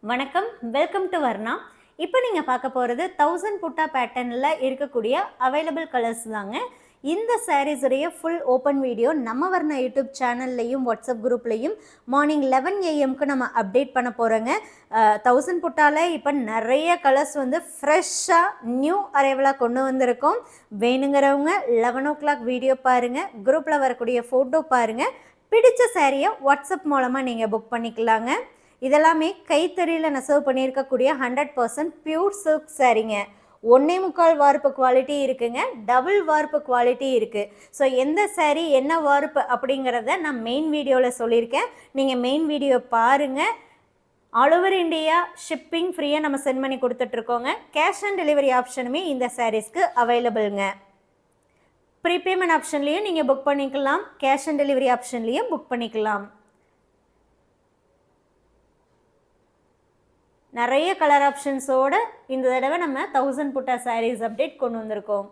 வணக்கம், welcome to Varna. இப்போ நீங்கள் பார்க்க போகிறது 1000 புட்டா பேட்டர்னில் இருக்கக்கூடிய அவைலபிள் கலர்ஸ் தாங்க. இந்த சாரீஸ் உடைய ஃபுல் ஓப்பன் வீடியோ நம்ம வர்ணா யூடியூப் சேனல்லையும் வாட்ஸ்அப் குரூப்லையும் மார்னிங் 11 AM நம்ம அப்டேட் பண்ண போகிறோங்க. 1000 புட்டாவில் இப்போ நிறைய கலர்ஸ் வந்து ஃப்ரெஷ்ஷாக நியூ அரைவலாக கொண்டு வந்திருக்கோம். வேணுங்கிறவங்க 11 o'clock வீடியோ பாருங்கள், குரூப்பில் வரக்கூடிய ஃபோட்டோ பாருங்கள். பிடிச்ச சாரியை வாட்ஸ்அப் மூலமாக நீங்கள் புக் பண்ணிக்கலாங்க. இதெல்லாமே கைத்தறியில் நெசவு பண்ணியிருக்கக்கூடிய 100% பியூர் சில்க் சாரீங்க. 1.25 வார்ப்பு குவாலிட்டி இருக்குங்க, டபுள் வார்ப்பு குவாலிட்டி இருக்குது. ஸோ எந்த சாரீ என்ன வார்ப்பு அப்படிங்கிறத நான் மெயின் வீடியோவில் சொல்லியிருக்கேன். நீங்கள் மெயின் வீடியோ பாருங்கள். ஆல் ஓவர் இந்தியா ஷிப்பிங் ஃப்ரீயாக நம்ம சென்ட் பண்ணி கொடுத்துட்ருக்கோங்க. கேஷ் ஆன் டெலிவரி ஆப்ஷனுமே இந்த சாரீஸ்க்கு அவைலபிள்ங்க. ப்ரீபேமெண்ட் ஆப்ஷன்லேயும் நீங்கள் புக் பண்ணிக்கலாம், கேஷ் ஆன் டெலிவரி ஆப்ஷன்லேயும் புக் பண்ணிக்கலாம். நிறைய கலர் ஆப்ஷன்ஸோடு இந்த தடவை நம்ம 1000 புட்டா சாரீஸ் அப்டேட் கொண்டு வந்திருக்கோம்.